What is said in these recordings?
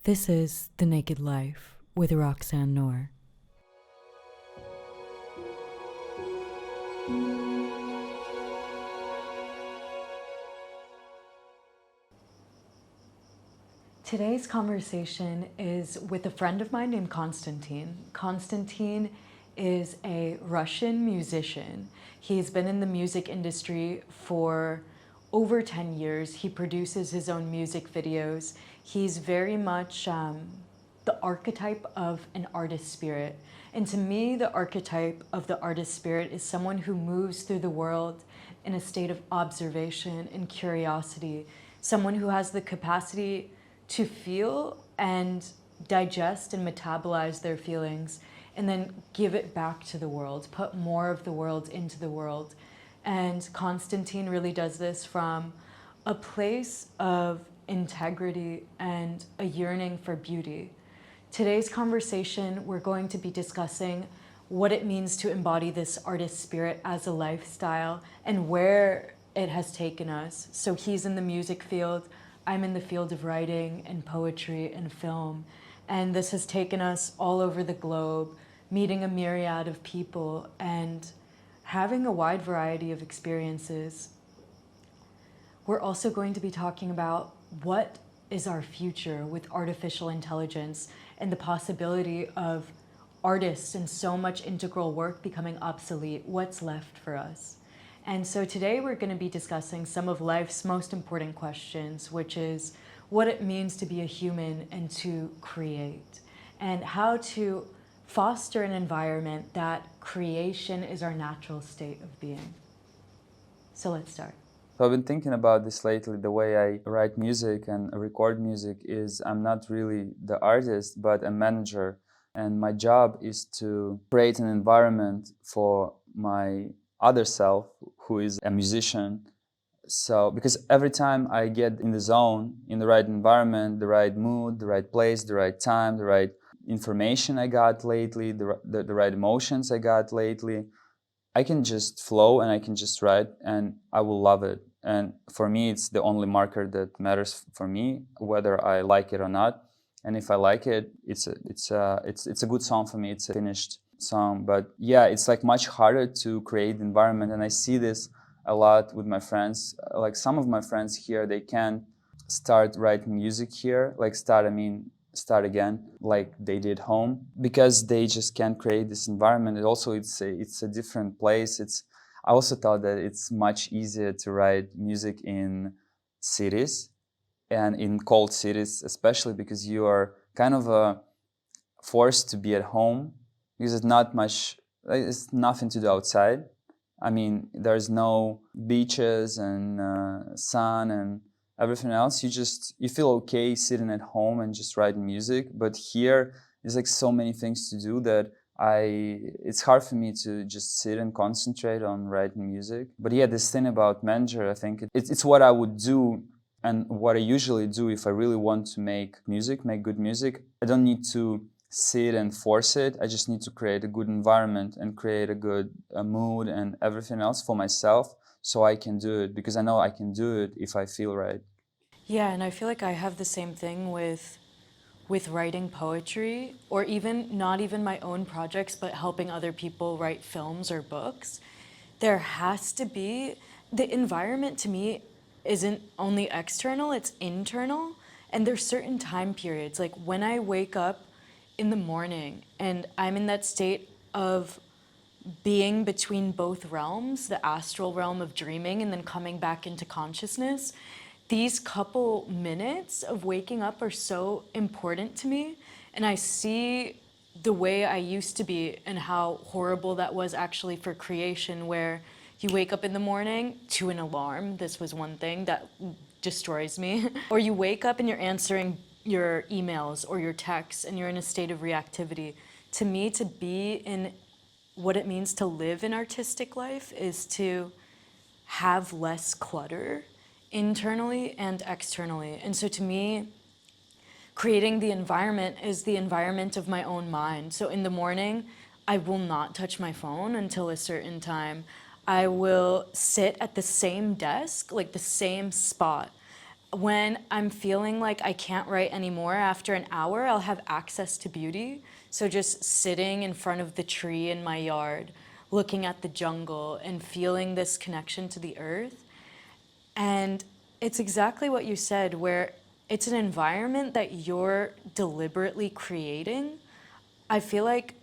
This is The Naked Life with Roxanne Noor. Today's conversation is with a friend of mine named Konstantin. Konstantin is a Russian musician. He's been in the music industry for over 10 years. He produces his own music videos. He's very much the archetype of an artist spirit. And to me, the archetype of the artist spirit is someone who moves through the world in a state of observation and curiosity. Someone who has the capacity to feel and digest and metabolize their feelings and then give it back to the world, put more of the world into the world. And Konstantin really does this from a place of integrity and a yearning for beauty. Today's conversation, we're going to be discussing what it means to embody this artist spirit as a lifestyle and where it has taken us. So he's in the music field, I'm in the field of writing and poetry and film. And this has taken us all over the globe, meeting a myriad of people and having a wide variety of experiences. We're also going to be talking about what is our future with artificial intelligence and the possibility of artists and so much integral work becoming obsolete. What's left for us? And so today we're going to be discussing some of life's most important questions, which is what it means to be a human and to create, and how to foster an environment that creation is our natural state of being. So let's start. So I've been thinking about this lately. The way I write music and record music is I'm not really the artist, but a manager. And my job is to create an environment for my other self, who is a musician. So, because every time I get in the zone, in the right environment, the right mood, the right place, the right time, the right information I got lately, the right emotions I got lately, I can just flow and I can just write and I will love it. And for me, it's the only marker that matters for me, whether I like it or not. And if I like it, it's a good song for me. It's a finished song. But yeah, it's like much harder to create the environment. And I see this a lot with my friends. Like some of my friends here, they can start writing music here. Like start again, like they did home, because they just can't create this environment. And also, it's a different place. I also thought that it's much easier to write music in cities and in cold cities, especially because you are kind of forced to be at home, because it's nothing to do outside. I mean, there's no beaches and sun and everything else. You feel okay sitting at home and just writing music. But here, there's like so many things to do that it's hard for me to just sit and concentrate on writing music. But yeah, this thing about manager, I think it's what I would do and what I usually do if I really want to make good music. I don't need to sit and force it. I just need to create a good environment and create a good mood and everything else for myself, so I can do it, because I know I can do it if I feel right. Yeah, and I feel like I have the same thing with writing poetry, or even not even my own projects, but helping other people write films or books. There has to be, the environment to me isn't only external, it's internal. And there's certain time periods, like when I wake up in the morning and I'm in that state of being between both realms, the astral realm of dreaming and then coming back into consciousness, these couple minutes of waking up are so important to me. And I see the way I used to be and how horrible that was actually for creation, where you wake up in the morning to an alarm. This was one thing that destroys me. Or you wake up and you're answering your emails or your texts and you're in a state of reactivity. To me, to be in what it means to live an artistic life is to have less clutter internally and externally. And so to me, creating the environment is the environment of my own mind. So in the morning, I will not touch my phone until a certain time. I will sit at the same desk, like the same spot, When I'm feeling like I can't write anymore, after an hour, I'll have access to beauty. So just sitting in front of the tree in my yard, looking at the jungle and feeling this connection to the earth. And it's exactly what you said, where it's an environment that you're deliberately creating. I feel like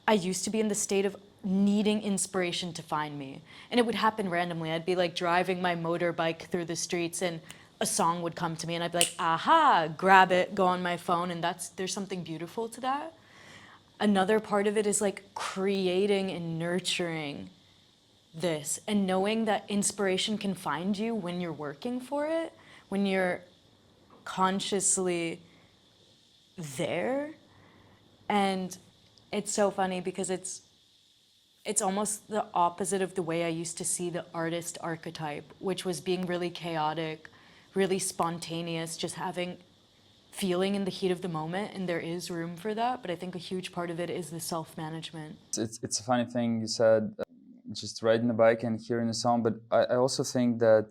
I used to be in the state of needing inspiration to find me. And it would happen randomly. I'd be like driving my motorbike through the streets and a song would come to me and I'd be like, aha, grab it, go on my phone, and there's something beautiful to that. Another part of it is like creating and nurturing this and knowing that inspiration can find you when you're working for it, when you're consciously there. And it's so funny because it's almost the opposite of the way I used to see the artist archetype, which was being really chaotic, really spontaneous, just feeling in the heat of the moment, and there is room for that, but I think a huge part of it is the self-management. It's a funny thing you said, just riding a bike and hearing a song, but I also think that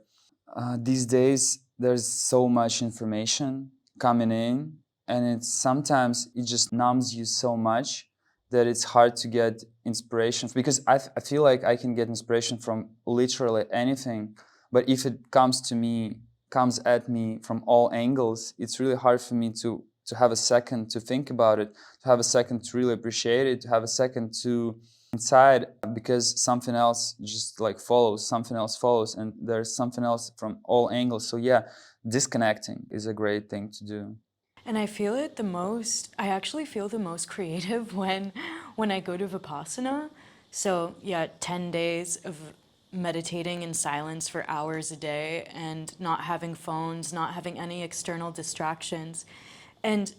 these days there's so much information coming in, and sometimes it just numbs you so much that it's hard to get inspiration, because I feel like I can get inspiration from literally anything, but if it comes at me from all angles, it's really hard for me to have a second to think about it, to have a second to really appreciate it, to have a second to inside, because something else just like follows, something else follows, and there's something else from all angles. So yeah, disconnecting is a great thing to do. And I actually feel the most creative when I go to Vipassana. So yeah, 10 days of meditating in silence for hours a day and not having phones, not having any external distractions, and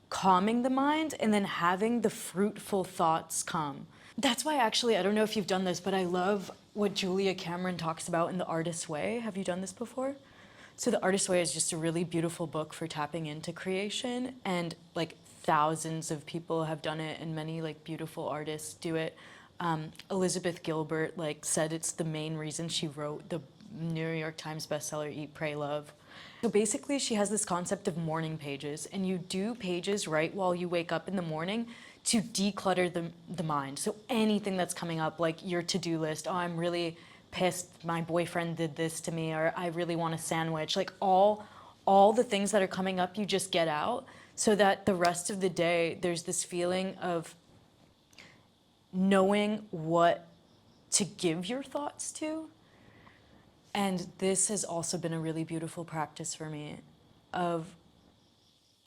calming the mind and then having the fruitful thoughts come. That's why actually, I don't know if you've done this, but I love what Julia Cameron talks about in The Artist's Way. Have you done this before? So The Artist's Way is just a really beautiful book for tapping into creation, and like thousands of people have done it and many like beautiful artists do it. Elizabeth Gilbert like said it's the main reason she wrote the New York Times bestseller Eat, Pray, Love. So basically she has this concept of morning pages, and you do pages right while you wake up in the morning to declutter the mind. So anything that's coming up, like your to-do list, oh, I'm really pissed my boyfriend did this to me, or I really want a sandwich, like all the things that are coming up, you just get out, so that the rest of the day there's this feeling of knowing what to give your thoughts to. And this has also been a really beautiful practice for me of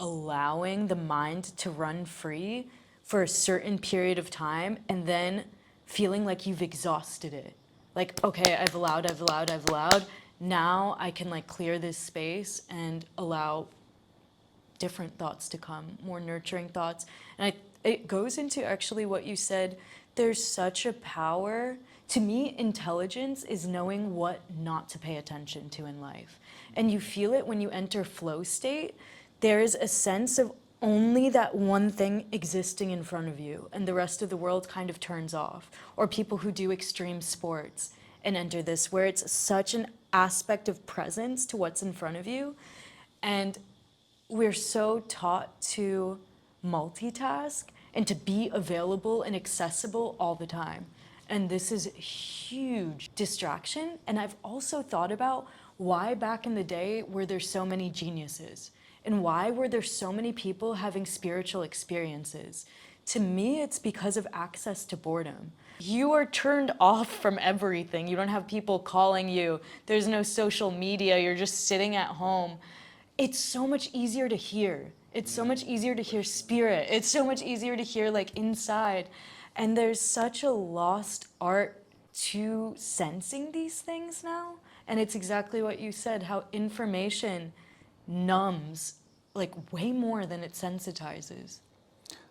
allowing the mind to run free for a certain period of time and then feeling like you've exhausted it. Like, okay, I've allowed. Now I can like clear this space and allow different thoughts to come, more nurturing thoughts. And it goes into actually what you said, there's such a power. To me, intelligence is knowing what not to pay attention to in life. And you feel it when you enter flow state. There is a sense of only that one thing existing in front of you, and the rest of the world kind of turns off. Or people who do extreme sports and enter this, where it's such an aspect of presence to what's in front of you. And we're so taught to multitask and to be available and accessible all the time. And this is a huge distraction. And I've also thought about why back in the day were there so many geniuses? And why were there so many people having spiritual experiences? To me, it's because of access to boredom. You are turned off from everything. You don't have people calling you. There's no social media. You're just sitting at home. It's so much easier to hear. It's so much easier to hear spirit. It's so much easier to hear like inside. And there's such a lost art to sensing these things now. And it's exactly what you said, how information numbs like way more than it sensitizes.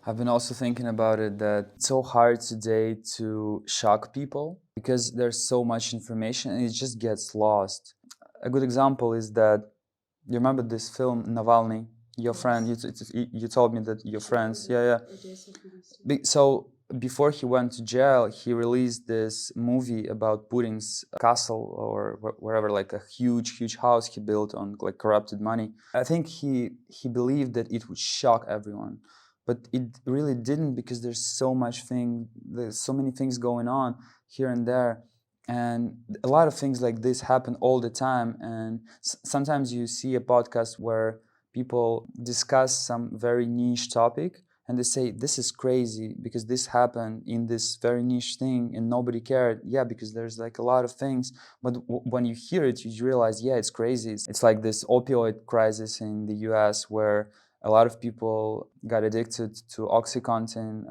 I've been also thinking about it, that it's so hard today to shock people because there's so much information and it just gets lost. A good example is that, you remember this film Navalny, your friend, you told me that your friends, yeah. So before he went to jail, he released this movie about Putin's castle or wherever, like a huge house he built on like corrupted money. I think he believed that it would shock everyone, but it really didn't, because there's so many things going on here and there, and a lot of things like this happen all the time. And sometimes you see a podcast where people discuss some very niche topic, and they say this is crazy because this happened in this very niche thing and nobody cared. Yeah, because there's like a lot of things, but when you hear it, you realize, yeah, it's crazy. It's like this opioid crisis in the US where a lot of people got addicted to Oxycontin,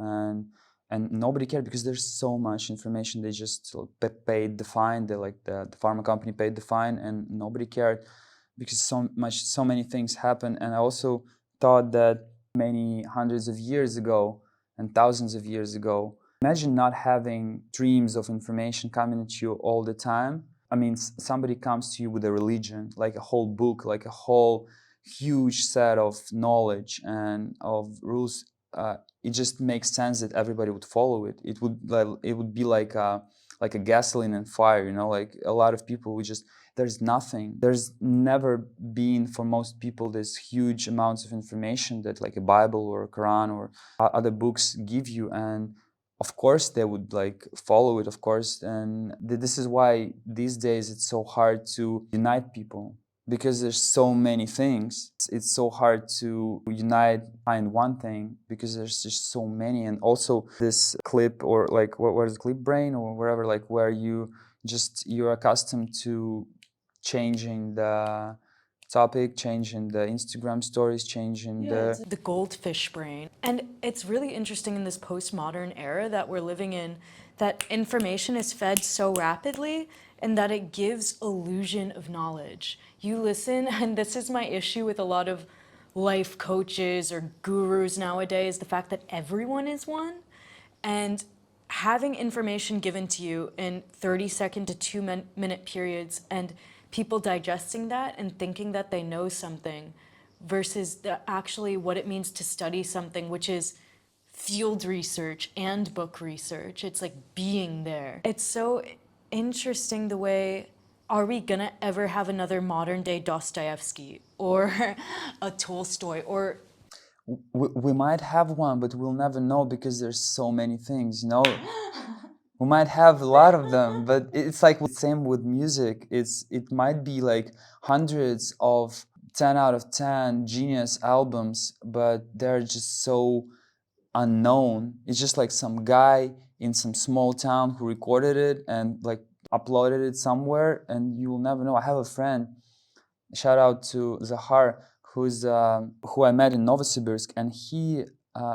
and nobody cared because there's so much information. They just paid the fine. The pharma company paid the fine, and nobody cared because so many things happen. And I also thought that many hundreds of years ago and thousands of years ago, imagine not having streams of information coming at you all the time. I mean, somebody comes to you with a religion, like a whole book, like a whole huge set of knowledge and of rules. It just makes sense that everybody would follow it. It would be like a gasoline and fire, you know, like a lot of people would just, there's nothing. There's never been for most people this huge amounts of information that like a Bible or a Quran or other books give you, and of course they would like follow it, of course. And this is why these days it's so hard to unite people, because there's so many things. It's so hard to unite behind one thing because there's just so many. And also this clip, or like what is it, clip brain or wherever, like where you're accustomed to changing the topic, changing the Instagram stories, changing it's the goldfish brain. And it's really interesting in this postmodern era that we're living in, that information is fed so rapidly and that it gives illusion of knowledge. You listen, and this is my issue with a lot of life coaches or gurus nowadays, the fact that everyone is one. And having information given to you in 30-second to 2-minute periods, and people digesting that and thinking that they know something, versus actually what it means to study something, which is field research and book research. It's like being there. It's so interesting the way, are we gonna ever have another modern day Dostoevsky or a Tolstoy? Or we might have one, but we'll never know because there's so many things, you know. We might have a lot of them, but it's like the same with music. It might be like hundreds of 10 out of 10 genius albums, but they're just so unknown. It's just like some guy in some small town who recorded it and like uploaded it somewhere, and you will never know. I have a friend, shout out to Zahar, who I met in Novosibirsk, and he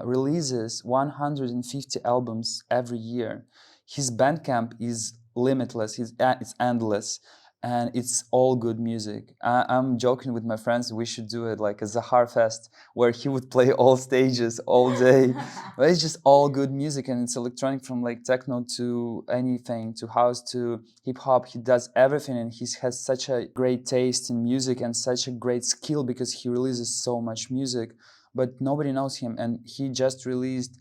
releases 150 albums every year. His Bandcamp is limitless. It's endless, and it's all good music. I'm joking with my friends. We should do it like a Zahar Fest, where he would play all stages all day. But it's just all good music, and it's electronic, from like techno to anything, to house to hip hop. He does everything, and he has such a great taste in music and such a great skill because he releases so much music, but nobody knows him. And he just released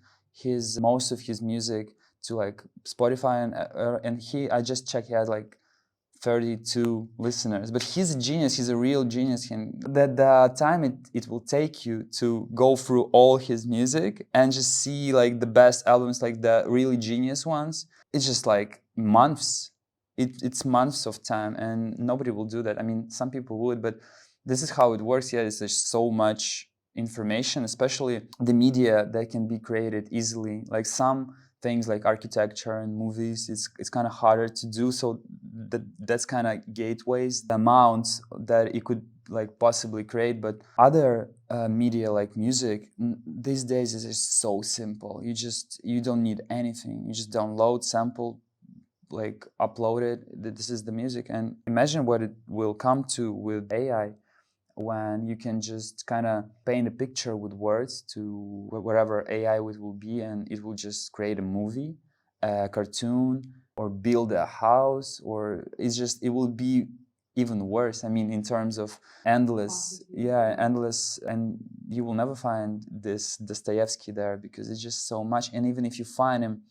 most of his music to like Spotify, and I just checked, he had like 32 listeners. But he's a genius. He's a real genius. And the time it will take you to go through all his music and just see like the best albums, like the really genius ones, it's just like months. It's months of time, and nobody will do that. I mean, some people would, but this is how it works. Yeah, there's so much information, especially the media, that can be created easily. Like some things like architecture and movies, it's kind of harder to do. So that's kind of gateways, the amounts that it could like possibly create. But other media like music, these days is just so simple. You don't need anything. You just download, sample, like upload it. This is the music. And imagine what it will come to with AI, when you can just kind of paint a picture with words to wherever AI will be, and it will just create a movie, a cartoon, or build a house, or it will be even worse. I mean, in terms of endless, endless, and you will never find this Dostoevsky there, because it's just so much. And even if you find him,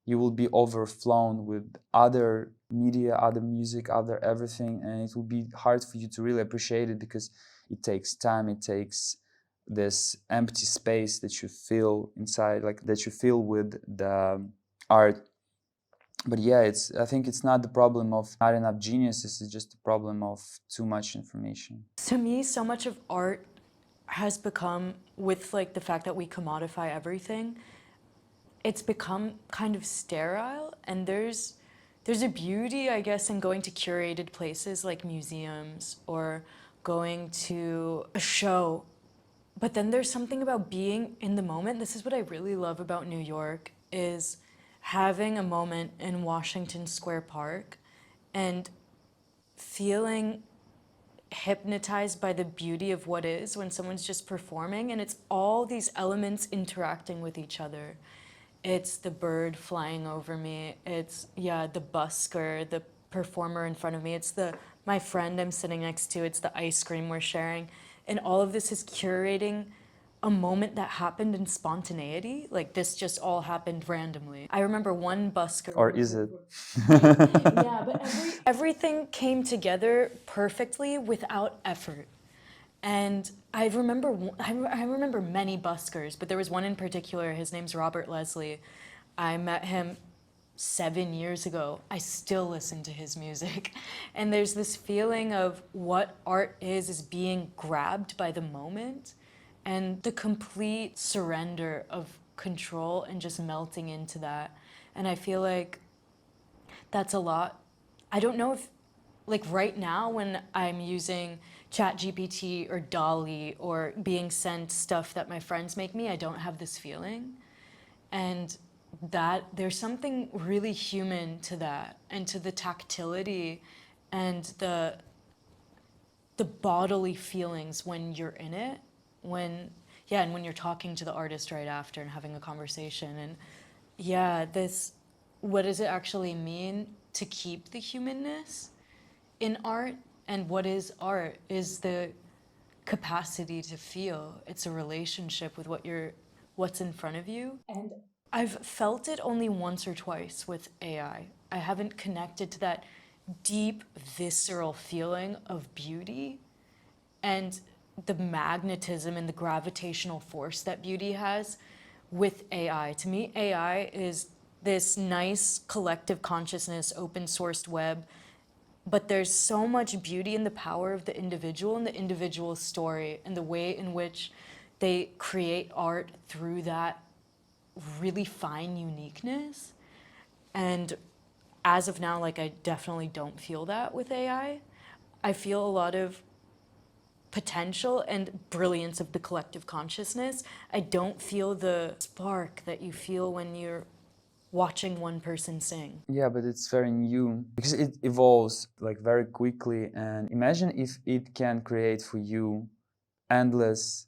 you will be overflown with other media, other music, other everything, and it will be hard for you to really appreciate it, because it takes time, it takes this empty space that you feel inside, like that you feel with the art. But yeah, I think it's not the problem of not enough geniuses, it's just the problem of too much information. To me, so much of art has become, with like the fact that we commodify everything, it's become kind of sterile, and there's a beauty, I guess, in going to curated places like museums or going to a show. But then there's something about being in the moment. This is what I really love about New York, is having a moment in Washington Square Park and feeling hypnotized by the beauty of what is when someone's just performing, and it's all these elements interacting with each other. It's the bird flying over me, it's the busker, the performer in front of me, it's my friend I'm sitting next to, it's the ice cream we're sharing, and all of this is curating a moment that happened in spontaneity. Like, this just all happened randomly. I remember one busker. Or is it? Yeah, but everything came together perfectly without effort. And I remember many buskers, but there was one in particular. His name's Robert Leslie. I met him 7 years ago. I still listen to his music. And there's this feeling of what art is being grabbed by the moment, and the complete surrender of control and just melting into that. And I feel like that's a lot. I don't know if, like right now when I'm using ChatGPT or DALL-E or being sent stuff that my friends make me, I don't have this feeling. And that there's something really human to that, and to the tactility and the bodily feelings when you're in it, and when you're talking to the artist right after and having a conversation. And what does it actually mean to keep the humanness in art? And what is art? Is the capacity to feel. It's a relationship with what's in front of you. And I've felt it only once or twice with AI. I haven't connected to that deep, visceral feeling of beauty and the magnetism and the gravitational force that beauty has with AI. To me, AI is this nice collective consciousness, open sourced web, but there's so much beauty in the power of the individual and the individual story and the way in which they create art through that really fine uniqueness. And as of now, like, I definitely don't feel that with AI. I feel a lot of potential and brilliance of the collective consciousness. I don't feel the spark that you feel when you're watching one person sing. Yeah, but it's very new because it evolves like very quickly. And imagine if it can create for you endless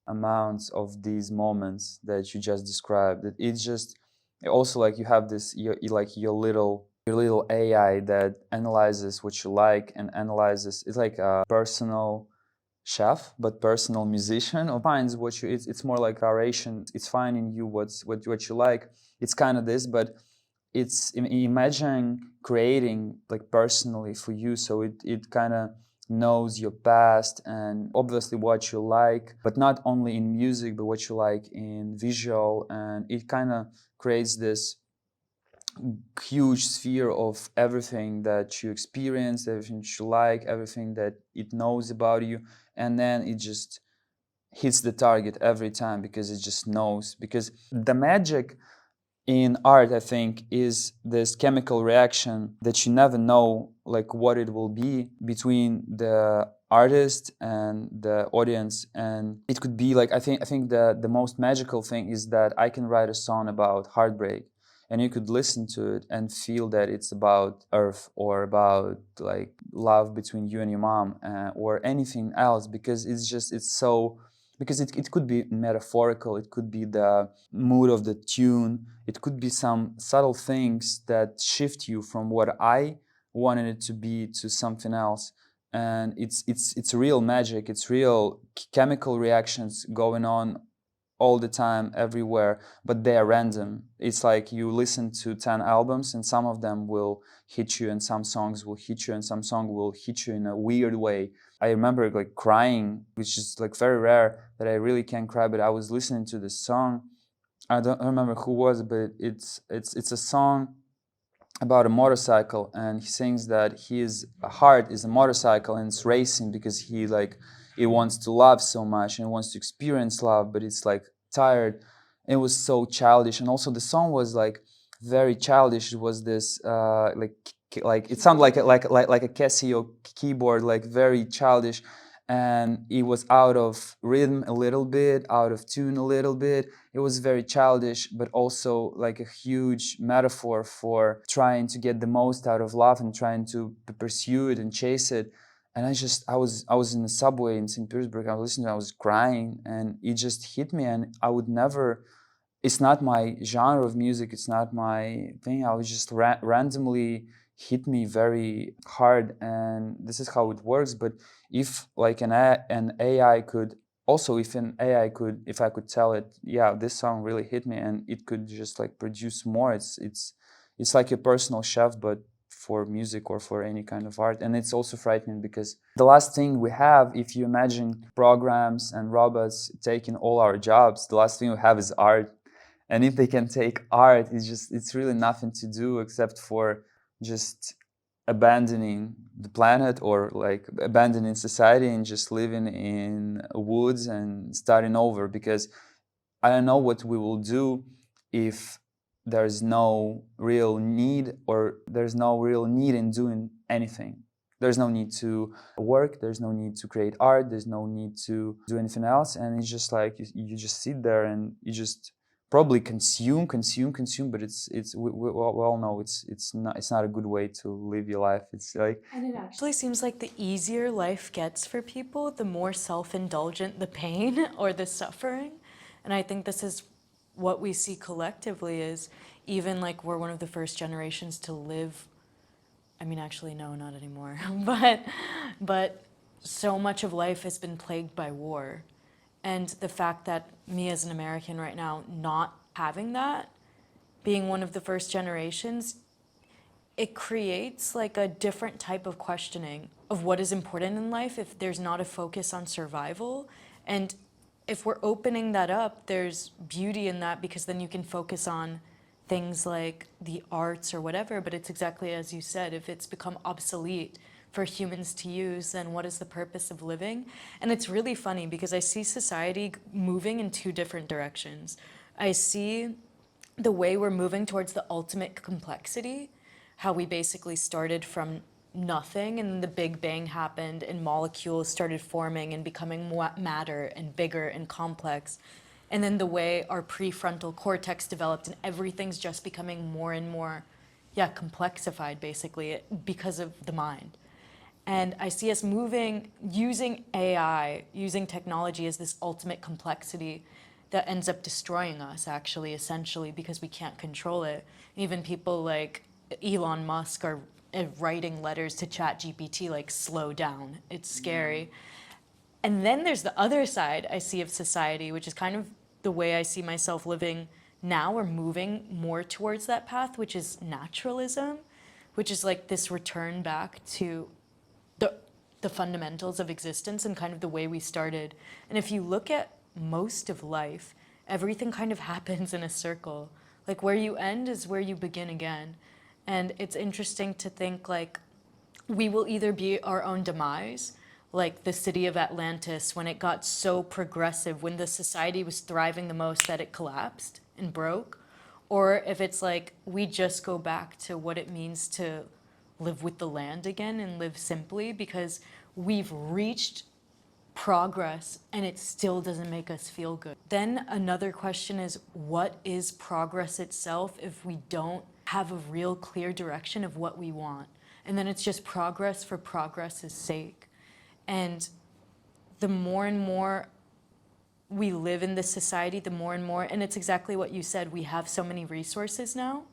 amounts of these moments that you just described. That it's just also like you have this your little AI that analyzes what you like and analyzes. It's like a personal chef but personal musician, or finds what you it's more like oration. It's finding you what you like. It's kind of this, but it's imagine creating like personally for you, so it kind of knows your past and obviously what you like, but not only in music but what you like in visual, and it kind of creates this huge sphere of everything that you experience, everything that you like, everything that it knows about you, and then it just hits the target every time because it just knows. Because the magic in art, I think, is this chemical reaction that you never know like what it will be between the artist and the audience. And it could be like I think the most magical thing is that I can write a song about heartbreak, and you could listen to it and feel that it's about earth or about like love between you and your mom, or anything else, because it's so, because it could be metaphorical, it could be the mood of the tune, it could be some subtle things that shift you from what I wanted it to be to something else. And it's real magic. It's real chemical reactions going on all the time, everywhere, but they are random. It's like you listen to 10 albums and some of them will hit you and some songs will hit you and some song will hit you in a weird way. I remember like crying, which is like very rare that I really can cry, but I was listening to this song. I don't remember who was, but it's a song about a motorcycle, and he sings that his heart is a motorcycle and it's racing because he wants to love so much and wants to experience love, but it's like tired. It was so childish, and also the song was like very childish. It was this like it sounded like a Casio keyboard, like very childish, and it was out of rhythm a little bit, out of tune a little bit. It was very childish, but also like a huge metaphor for trying to get the most out of love and trying to pursue it and chase it. And I was in the subway in St. Petersburg. I was listening, I was crying, and it just hit me. And I would never. It's not my genre of music. It's not my thing. I was just randomly hit me very hard, and this is how it works. But if like an AI could also, if I could tell it, yeah, this song really hit me, and it could just like produce more. It's like a personal chef, but for music or for any kind of art. And it's also frightening because the last thing we have, if you imagine programs and robots taking all our jobs, the last thing we have is art. And if they can take art, it's really nothing to do except for just abandoning the planet or like abandoning society and just living in woods and starting over. Because I don't know what we will do if there's no real need, or there's no real need in doing anything. There's no need to work, there's no need to create art, there's no need to do anything else. And it's just like you just sit there and you just probably consume, but we all know it's not a good way to live your life. It's like, and it actually seems like the easier life gets for people, the more self-indulgent the pain or the suffering. And I think this is what we see collectively is even like we're one of the first generations to live. I mean, actually, no, not anymore. but so much of life has been plagued by war. And the fact that me as an American right now, not having that, being one of the first generations, it creates like a different type of questioning of what is important in life if there's not a focus on survival. And if we're opening that up, there's beauty in that because then you can focus on things like the arts or whatever, but it's exactly as you said, if it's become obsolete for humans to use, then what is the purpose of living? And it's really funny because I see society moving in two different directions. I see the way we're moving towards the ultimate complexity, how we basically started from nothing and the Big Bang happened and molecules started forming and becoming more matter and bigger and complex. And then the way our prefrontal cortex developed and everything's just becoming more and more, complexified basically because of the mind. And I see us moving, using AI, using technology as this ultimate complexity that ends up destroying us, actually, essentially, because we can't control it. Even people like Elon Musk are writing letters to ChatGPT like, slow down, it's scary. And then there's the other side I see of society, which is kind of the way I see myself living now, or moving more towards that path, which is naturalism, which is like this return back to the fundamentals of existence and kind of the way we started. And if you look at most of life, everything kind of happens in a circle. Like where you end is where you begin again. And it's interesting to think like we will either be our own demise, like the city of Atlantis, when it got so progressive, when the society was thriving the most that it collapsed and broke, or if it's like we just go back to what it means to live with the land again and live simply, because we've reached progress and it still doesn't make us feel good. Then another question is, what is progress itself if we don't have a real clear direction of what we want? And then it's just progress for progress's sake. And the more and more we live in this society, the more and more, and it's exactly what you said, we have so many resources now.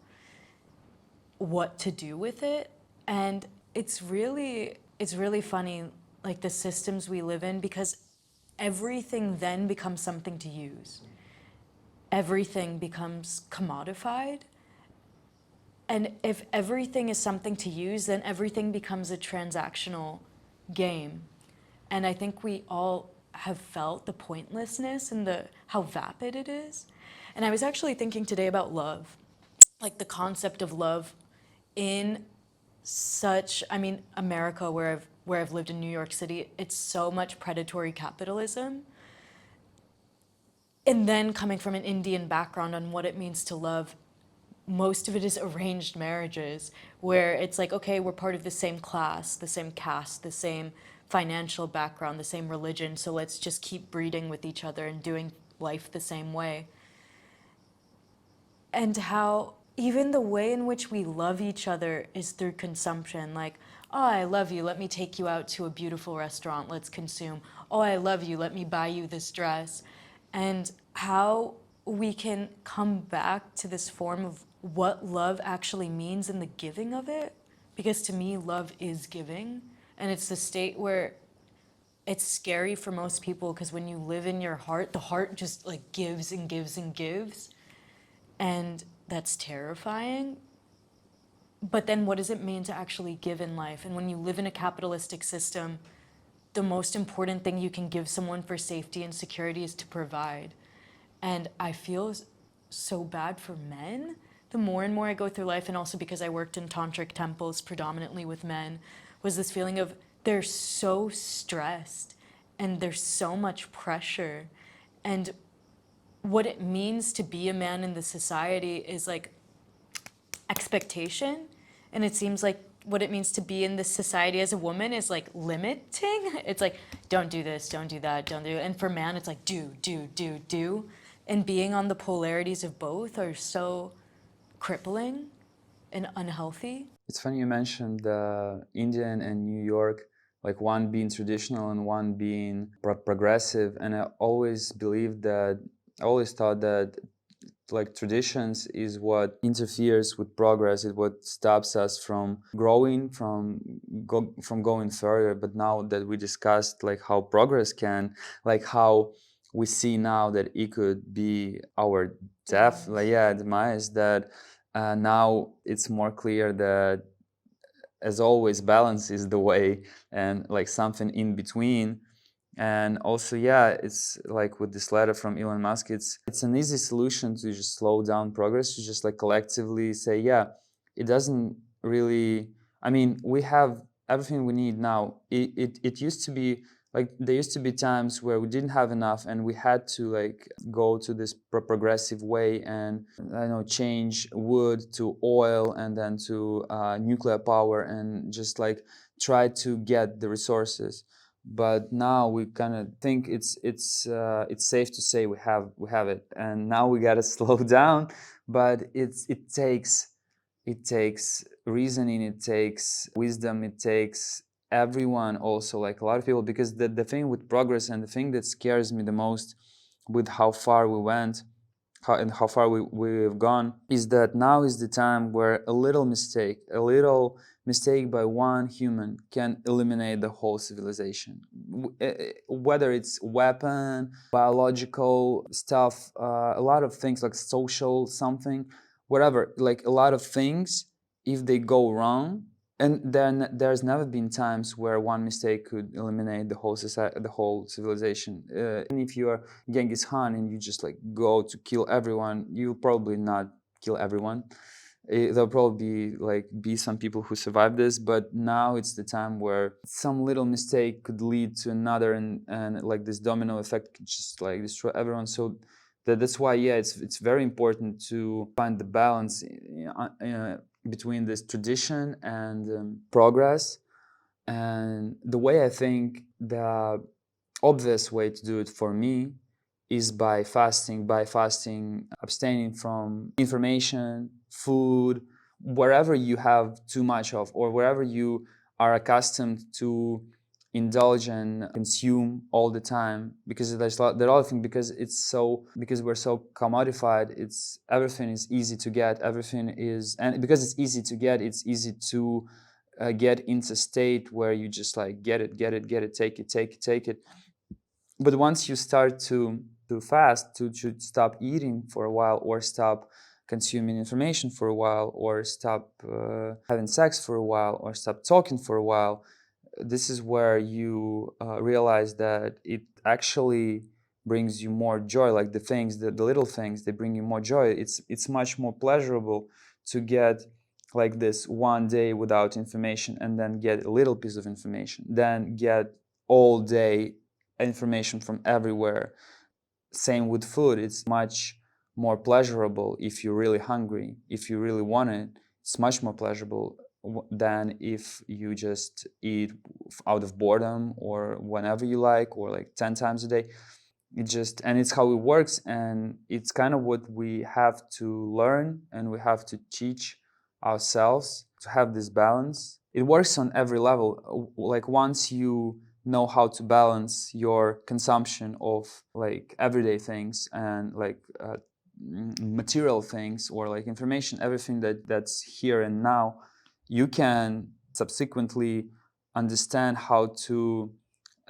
What to do with it And it's really funny, like the systems we live in, because everything then becomes something to use. Everything becomes commodified. And if everything is something to use, then everything becomes a transactional game. And I think we all have felt the pointlessness and how vapid it is. And I was actually thinking today about love, like the concept of love in America, where I've lived in New York City, it's so much predatory capitalism. And then coming from an Indian background on what it means to love, most of it is arranged marriages, where it's like, okay, we're part of the same class, the same caste, the same financial background, the same religion, so let's just keep breeding with each other and doing life the same way. And how even the way in which we love each other is through consumption. Like, oh, I love you, let me take you out to a beautiful restaurant, let's consume. Oh, I love you, let me buy you this dress. And how we can come back to this form of what love actually means in the giving of it. Because to me, love is giving. And it's the state where it's scary for most people, because when you live in your heart, the heart just like gives and gives and gives. And that's terrifying. But then what does it mean to actually give in life? And when you live in a capitalistic system, the most important thing you can give someone for safety and security is to provide. And I feel so bad for men. The more and more I go through life, and also because I worked in tantric temples predominantly with men, was this feeling of they're so stressed and there's so much pressure. And what it means to be a man in the society is like expectation. And it seems like what it means to be in this society as a woman is like limiting. It's like, don't do this, don't do that, don't do it. And for man, it's like, do, do, do, do. And being on the polarities of both are so crippling and unhealthy. It's funny you mentioned Indian and New York, like one being traditional and one being progressive. And I always thought that like traditions is what interferes with progress, is what stops us from growing, from going further. But now that we discussed like how progress can, like how we see now that it could be our death, like demise, that now it's more clear that, as always, balance is the way, and like something in between. And also, it's like with this letter from Elon Musk, it's an easy solution to just slow down progress, to just like collectively say, it doesn't really, I mean, we have everything we need now. It used to be like, there used to be times where we didn't have enough and we had to like go to this progressive way and, I don't know, change wood to oil and then to nuclear power, and just like try to get the resources. But now we kind of think it's safe to say we have it, and now we gotta slow down. But it takes reasoning, it takes wisdom, it takes everyone, also like a lot of people, because the thing with progress, and the thing that scares me the most with how far we went, how far we've gone, is that now is the time where a little mistake by one human can eliminate the whole civilization. Whether it's weapon, biological stuff, a lot of things like social something, whatever, like a lot of things, if they go wrong, and then there's never been times where one mistake could eliminate the whole society, the whole civilization. And if you are Genghis Khan and you just like go to kill everyone, you'll probably not kill everyone. There'll probably be some people who survive this, but now it's the time where some little mistake could lead to another, and like this domino effect could just like destroy everyone. So that's why it's very important to find the balance between this tradition and progress. And the way I think the obvious way to do it for me is by fasting, abstaining from information, food, wherever you have too much of, or wherever you are accustomed to indulge and consume all the time, because there are a lot of things, because we're so commodified. Everything is easy to get, and because it's easy to get, it's easy to get into state where you just like get it, take it. But once you start to fast, to stop eating for a while, or stop consuming information for a while, or stop having sex for a while, or stop talking for a while, this is where you realize that it actually brings you more joy. Like the things, the little things, they bring you more joy. It's much more pleasurable to get like this one day without information and then get a little piece of information, then get all day information from everywhere. Same with food. It's much more pleasurable if you're really hungry, if you really want it. It's much more pleasurable than if you just eat out of boredom or whenever you like, or like 10 times a day. And it's how it works, and it's kind of what we have to learn and we have to teach ourselves, to have this balance. It works on every level. Like once you know how to balance your consumption of like everyday things and like material things, or like information, everything that's here and now, you can subsequently understand how to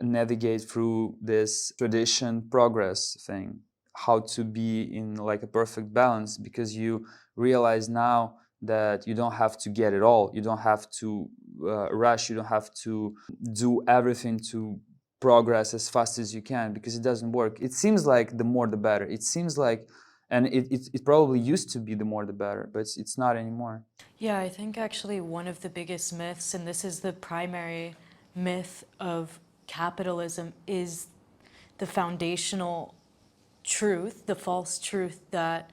navigate through this tradition progress thing, how to be in like a perfect balance, because you realize now that you don't have to get it all, you don't have to rush, you don't have to do everything to progress as fast as you can, because it doesn't work. It seems like the more the better. It seems like, and it probably used to be the more the better, but it's not anymore. Yeah, I think actually one of the biggest myths, and this is the primary myth of capitalism, is the foundational truth, the false truth that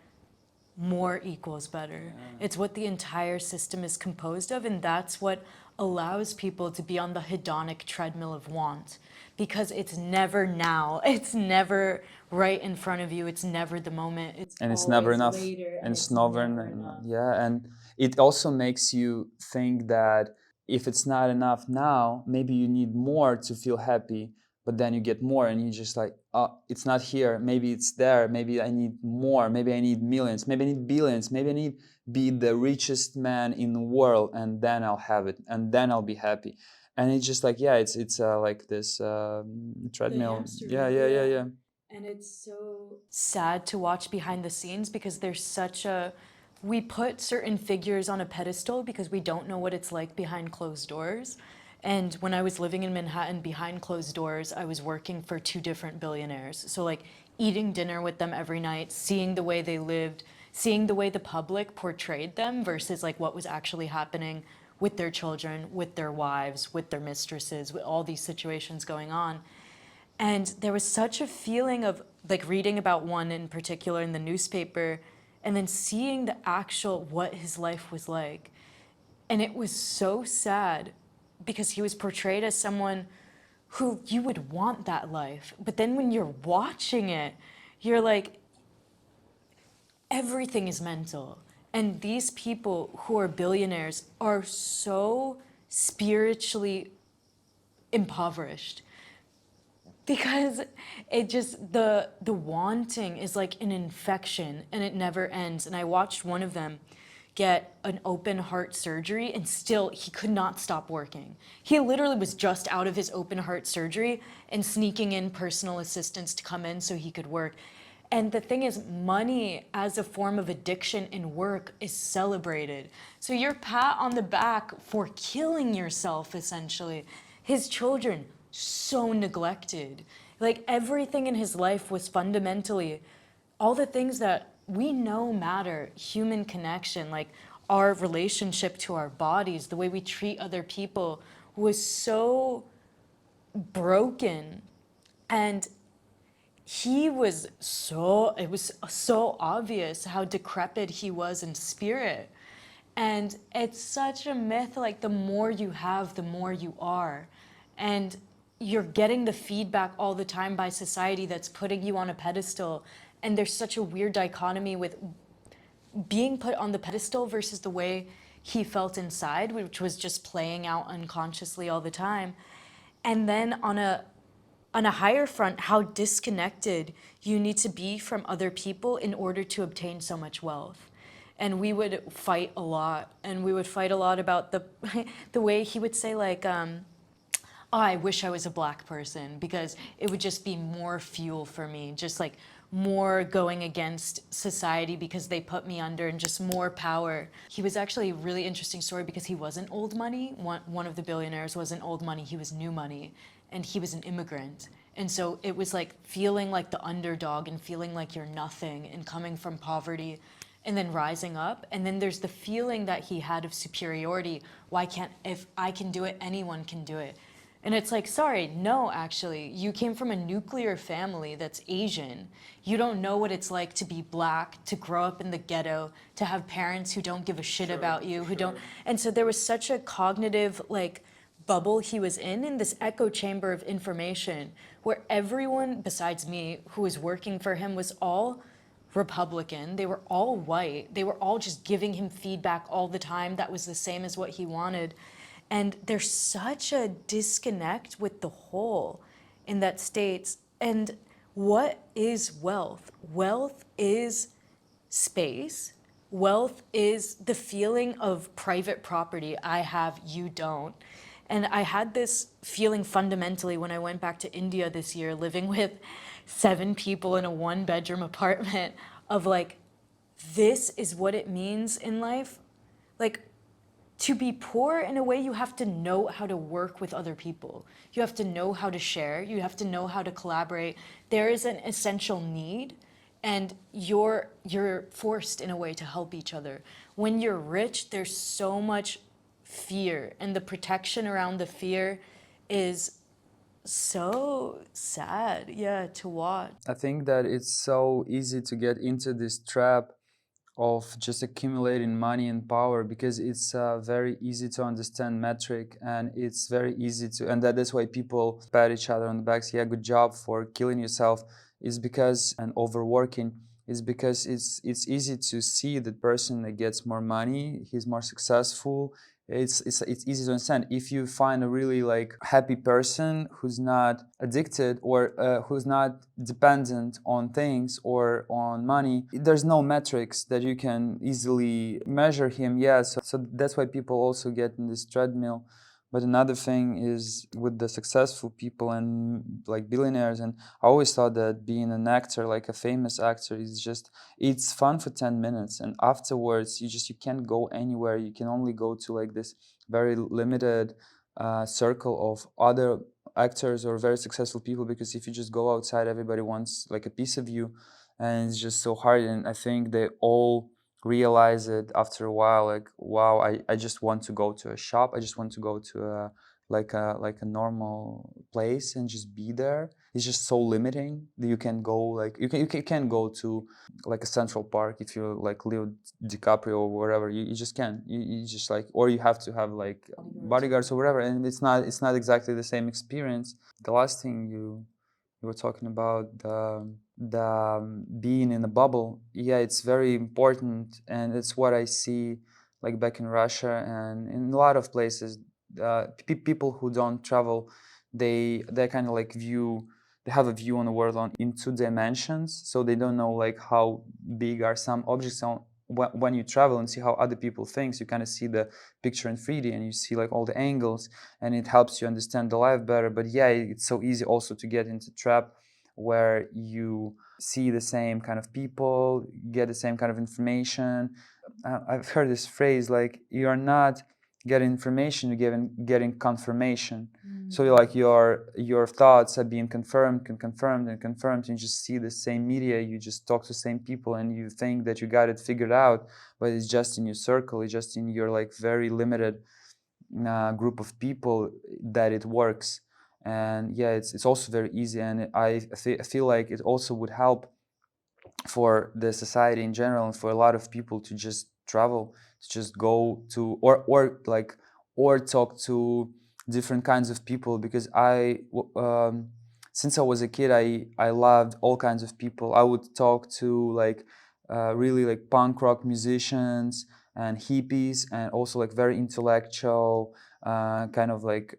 more equals better. It's what the entire system is composed of, and that's what allows people to be on the hedonic treadmill of want, because it's never now, it's never right in front of you, it's never the moment, It's never enough, later, and it's never enough. Yeah, and it also makes you think that if it's not enough now, maybe you need more to feel happy, but then you get more and you just like, oh, it's not here, maybe it's there, maybe I need more, maybe I need millions, maybe I need billions, maybe I need be the richest man in the world, and then I'll have it, and then I'll be happy. And it's just like, yeah, it's like this treadmill. Yeah. And it's so sad to watch behind the scenes, because there's such a, we put certain figures on a pedestal because we don't know what it's like behind closed doors. And when I was living in Manhattan behind closed doors, I was working for 2 different billionaires. So like eating dinner with them every night, seeing the way they lived, seeing the way the public portrayed them versus like what was actually happening with their children, with their wives, with their mistresses, with all these situations going on. And there was such a feeling of like reading about one in particular in the newspaper, and then seeing the actual what his life was like. And it was so sad, because he was portrayed as someone who you would want that life. But then when you're watching it, you're like, everything is mental. And these people who are billionaires are so spiritually impoverished, because it just, the wanting is like an infection and it never ends. And I watched one of them get an open heart surgery, and still he could not stop working. He literally was just out of his open heart surgery and sneaking in personal assistants to come in so he could work. And the thing is, money as a form of addiction in work is celebrated. So you're pat on the back for killing yourself, essentially. His children, so neglected. Like everything in his life was fundamentally, all the things that we know matter, human connection, like our relationship to our bodies, the way we treat other people, was so broken. And he was so, it was so obvious how decrepit he was in spirit. And it's such a myth, like the more you have, the more you are. And you're getting the feedback all the time by society that's putting you on a pedestal. And there's such a weird dichotomy with being put on the pedestal versus the way he felt inside, which was just playing out unconsciously all the time. And then on a higher front, how disconnected you need to be from other people in order to obtain so much wealth. and we would fight a lot, and we would fight a lot about the the way he would say like, oh, I wish I was a black person because it would just be more fuel for me, just like more going against society because they put me under, and just more power. He was actually a really interesting story because he wasn't old money. One of the billionaires wasn't old money, he was new money, and he was an immigrant. And so it was like feeling like the underdog and feeling like you're nothing and coming from poverty and then rising up. And then there's the feeling that he had of superiority. Why can't, if I can do it, anyone can do it. And it's like, sorry, no, actually, you came from a nuclear family that's Asian. You don't know what it's like to be black, to grow up in the ghetto, to have parents who don't give a shit about you, who don't. And so there was such a cognitive, like, bubble he was in this echo chamber of information where everyone besides me who was working for him was all Republican. They were all white. They were all just giving him feedback all the time that was the same as what he wanted. And there's such a disconnect with the whole in that states. And what is wealth? Wealth is space. Wealth is the feeling of private property. I have, you don't. And I had this feeling fundamentally when I went back to India this year, living with 7 people in a 1-bedroom apartment, of like, this is what it means in life. Like, to be poor, in a way, you have to know how to work with other people. You have to know how to share. You have to know how to collaborate. There is an essential need, and you're forced in a way to help each other. When you're rich, there's so much fear, and the protection around the fear is so sad, yeah, to watch. I think that it's so easy to get into this trap of just accumulating money and power because it's very easy to understand metric, and it's very easy to, and that's why people pat each other on the back, say, yeah, good job for killing yourself, is because, and overworking, is because it's easy to see the person that gets more money, he's more successful. It's easy to understand. If you find a really like happy person who's not addicted or who's not dependent on things or on money, there's no metrics that you can easily measure him. Yeah, so that's why people also get in this treadmill. But another thing is with the successful people and like billionaires, and I always thought that being an actor, like a famous actor, is just, it's fun for 10 minutes, and afterwards you can't go anywhere. You can only go to like this very limited circle of other actors or very successful people, because if you just go outside, everybody wants like a piece of you, and it's just so hard. And I think they all realize it after a while, like, wow, I just want to go to a shop, I just want to go to a normal place and just be there. It's just so limiting that you can go, like, you can't go to like a Central Park if you like Leo DiCaprio or wherever. You just can't. You just like, or you have to have like bodyguards or whatever, and it's not exactly the same experience. The last thing you were talking about, the being in a bubble, yeah, it's very important, and it's what I see like back in Russia and in a lot of places. People who don't travel, they kind of like they have a view on the world in 2 dimensions, so they don't know like how big are some objects. When you travel and see how other people think, you kind of see the picture in 3D, and you see like all the angles, and it helps you understand the life better. But yeah, it's so easy also to get into trap where you see the same kind of people, get the same kind of information. I've heard this phrase like, you're not getting information, you're getting confirmation. So you're like your thoughts are being confirmed, and you just see the same media, you just talk to the same people, and you think that you got it figured out, but it's just in your circle, it's just in your like very limited group of people that it works. And yeah, it's also very easy, and I feel like it also would help for the society in general and for a lot of people to just travel, to just go to or talk to different kinds of people, because since I was a kid, I loved all kinds of people. I would talk to like really like punk rock musicians and hippies, and also like very intellectual kind of like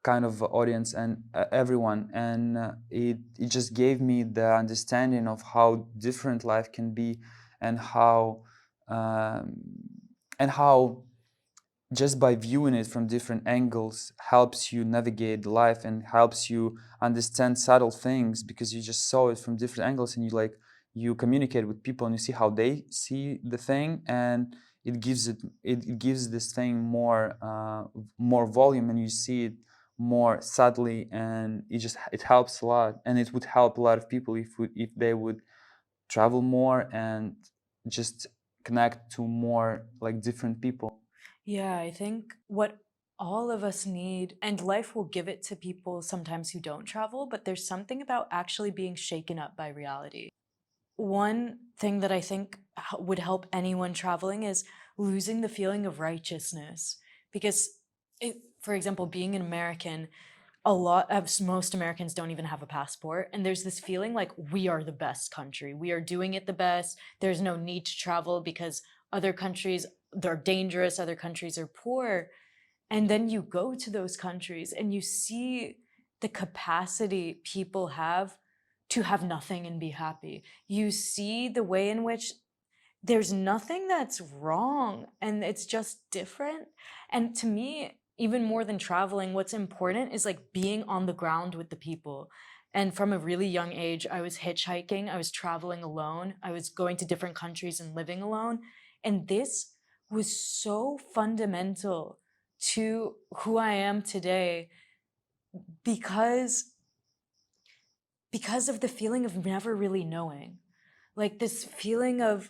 kind of audience, and everyone, and it just gave me the understanding of how different life can be, and um, how just by viewing it from different angles helps you navigate life and helps you understand subtle things, because you just saw it from different angles, and you communicate with people and you see how they see the thing, and it gives this thing more volume, and you see it more subtly, and it helps a lot. And it would help a lot of people if they would travel more and just connect to more like different people. Yeah, I think what all of us need, and life will give it to people sometimes who don't travel, but there's something about actually being shaken up by reality. One thing that I think would help anyone traveling is losing the feeling of righteousness. Because, for example, being an American, a lot of most Americans don't even have a passport. And there's this feeling like we are the best country. We are doing it the best. There's no need to travel because other countries, they're dangerous, other countries are poor. And then you go to those countries and you see the capacity people have to have nothing and be happy. You see the way in which there's nothing that's wrong and it's just different. And to me, even more than traveling, what's important is like being on the ground with the people. And from a really young age, I was hitchhiking, I was traveling alone, I was going to different countries and living alone. And this was so fundamental to who I am today because of the feeling of never really knowing. Like this feeling of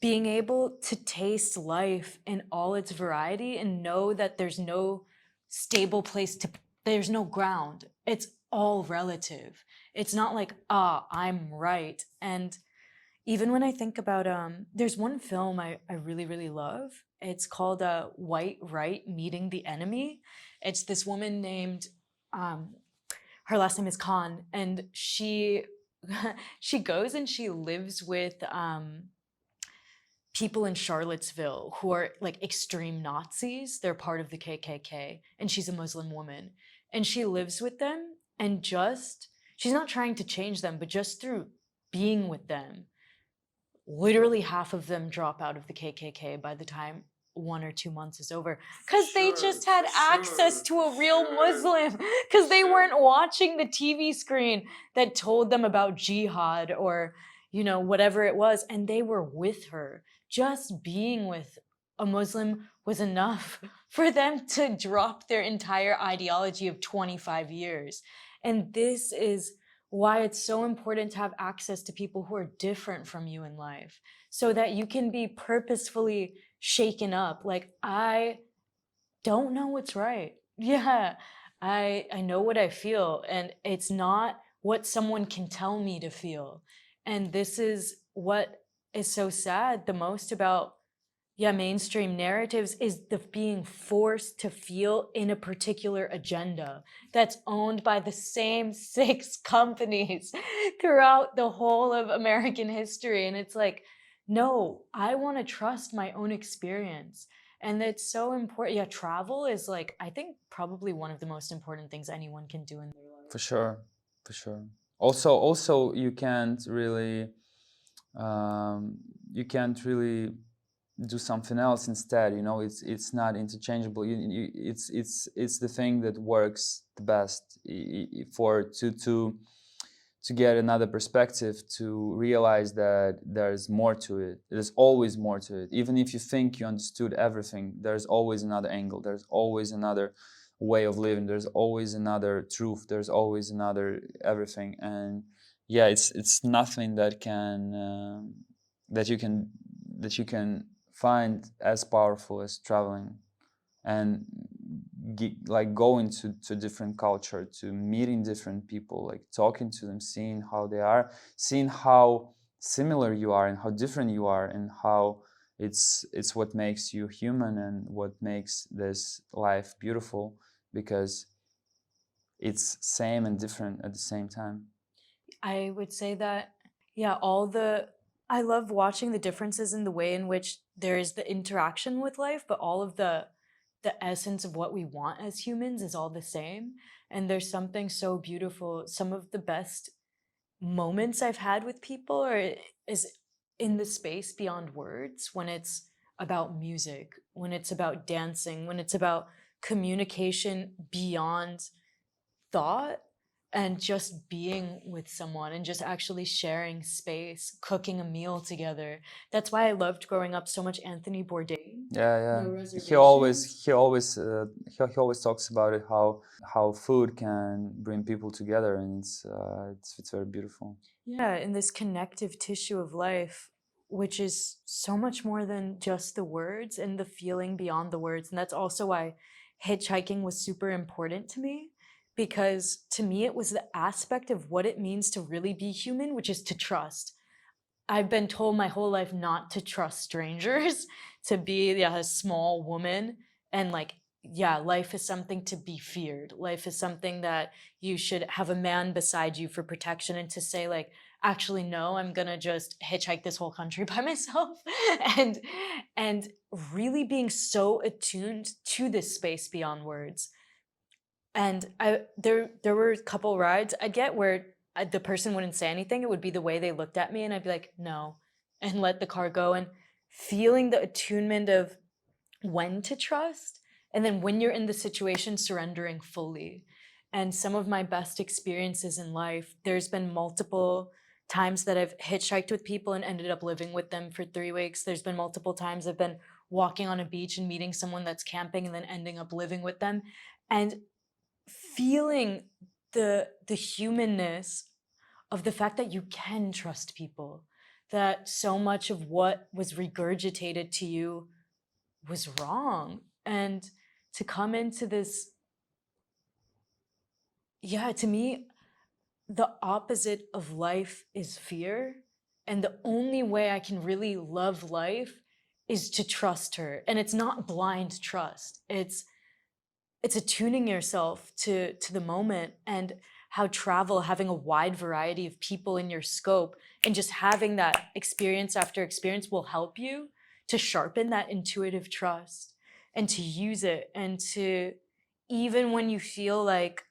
being able to taste life in all its variety and know that there's no stable place to, there's no ground. It's all relative. It's not like, I'm right. And even when I think about, there's one film I really, really love. It's called White Right Meeting the Enemy. It's this woman named, her last name is Khan, and she, she goes and she lives with, people in Charlottesville who are like extreme Nazis. They're part of the KKK, and she's a Muslim woman. And she lives with them, and she's not trying to change them, but just through being with them, literally half of them drop out of the KKK by the time 1 or 2 months is over, because they just had access to a real Muslim, because they weren't watching the TV screen that told them about jihad or whatever it was, and they were with her. Just being with a Muslim was enough for them to drop their entire ideology of 25 years. And this is why it's so important to have access to people who are different from you in life, so that you can be purposefully shaken up. Like, I don't know what's right. Yeah, I know what I feel, and it's not what someone can tell me to feel. And this is what is so sad the most about, yeah, mainstream narratives, is the being forced to feel in a particular agenda that's owned by the same 6 companies throughout the whole of American history. And it's like, no, I want to trust my own experience. And it's so important. Yeah, travel is like, I think, probably one of the most important things anyone can do in their life. For sure, for sure. Also, you can't really do something else instead. It's not interchangeable. It's the thing that works the best for to get another perspective, to realize that there's more to it. There's always more to it. Even if you think you understood everything, there's always another angle. There's always another way of living. There's always another truth. There's always another everything. And yeah, it's nothing that you can find as powerful as traveling and like going to different culture, to meeting different people, like talking to them, seeing how they are, seeing how similar you are and how different you are, and how it's what makes you human and what makes this life beautiful, because it's same and different at the same time. I would say that, yeah, I love watching the differences in the way in which there is the interaction with life, but all of the essence of what we want as humans is all the same. And there's something so beautiful. Some of the best moments I've had with people is in the space beyond words, when it's about music, when it's about dancing, when it's about communication beyond thought, and just being with someone and just actually sharing space, cooking a meal together. That's why I loved growing up so much Anthony Bourdain. Yeah. No He reservations. always talks about it, how food can bring people together, and it's very beautiful. Yeah, in this connective tissue of life, which is so much more than just the words and the feeling beyond the words. And that's also why hitchhiking was super important to me, because to me, it was the aspect of what it means to really be human, which is to trust. I've been told my whole life not to trust strangers, to be a small woman, and like, yeah, life is something to be feared. Life is something that you should have a man beside you for protection, and to say like, actually no, I'm gonna just hitchhike this whole country by myself. and and really being so attuned to this space beyond words. And there were a couple rides I get where the person wouldn't say anything. It would be the way they looked at me, and I'd be like, no, and let the car go. And feeling the attunement of when to trust, and then when you're in the situation, surrendering fully. And some of my best experiences in life, there's been multiple times that I've hitchhiked with people and ended up living with them for 3 weeks. There's been multiple times I've been walking on a beach and meeting someone that's camping and then ending up living with them. And feeling the humanness of the fact that you can trust people, that so much of what was regurgitated to you was wrong. And to come into this, yeah, to me, the opposite of life is fear. And the only way I can really love life is to trust her. And it's not blind trust. It's attuning yourself to the moment, and how travel, having a wide variety of people in your scope, and just having that experience after experience will help you to sharpen that intuitive trust and to use it, and to, even when you feel like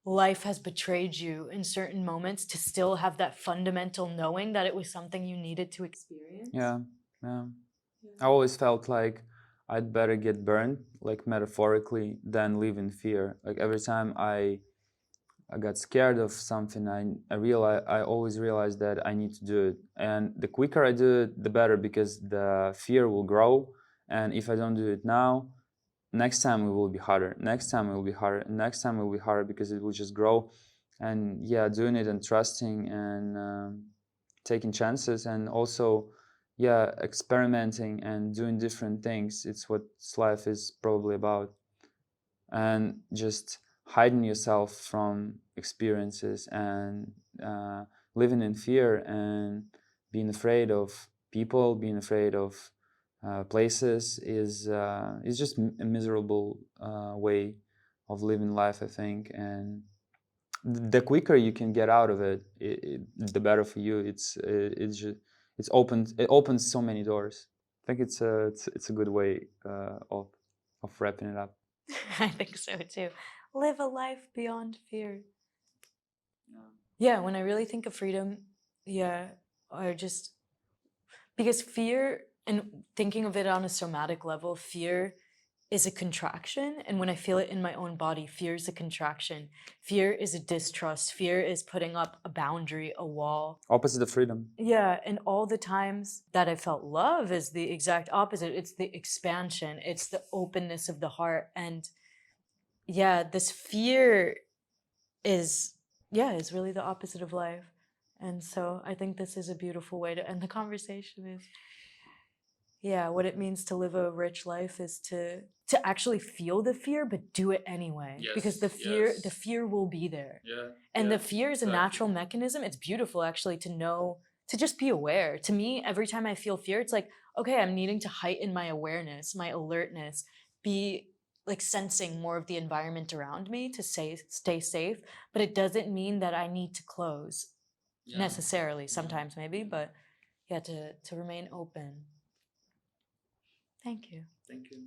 life has betrayed you in certain moments, to still have that fundamental knowing that it was something you needed to experience. Yeah. I always felt like I'd better get burned, like metaphorically, than live in fear. Like every time I got scared of something, I always realized that I need to do it. And the quicker I do it, the better, because the fear will grow. And if I don't do it now, next time it will be harder. Next time it will be harder. Next time it will be harder, because it will just grow. And yeah, doing it and trusting and taking chances, and also experimenting and doing different things. It's what life is probably about. And just hiding yourself from experiences, and living in fear, and being afraid of people, being afraid of places is just a miserable way of living life, I think. And the quicker you can get out of it, the better for you. It opens so many doors. I think it's a good way of wrapping it up. I think so too. Live a life beyond fear. Yeah, when I really think of freedom, yeah, I just, because fear, and thinking of it on a somatic level, fear is a contraction. And when I feel it in my own body, fear is a contraction. Fear is a distrust. Fear is putting up a boundary, a wall. Opposite of freedom. Yeah, and all the times that I felt love is the exact opposite. It's the expansion, it's the openness of the heart. And yeah, this fear is really the opposite of life. And so I think this is a beautiful way to end the conversation. Is, yeah, what it means to live a rich life is to actually feel the fear, but do it anyway. Yes, because the fear will be there. Yeah. And yeah, the fear is a natural mechanism. It's beautiful actually to know, to just be aware. To me, every time I feel fear, it's like, okay, I'm needing to heighten my awareness, my alertness, be like sensing more of the environment around me to stay safe. But it doesn't mean that I need to close necessarily. Sometimes maybe, but yeah, to remain open. Thank you. Thank you.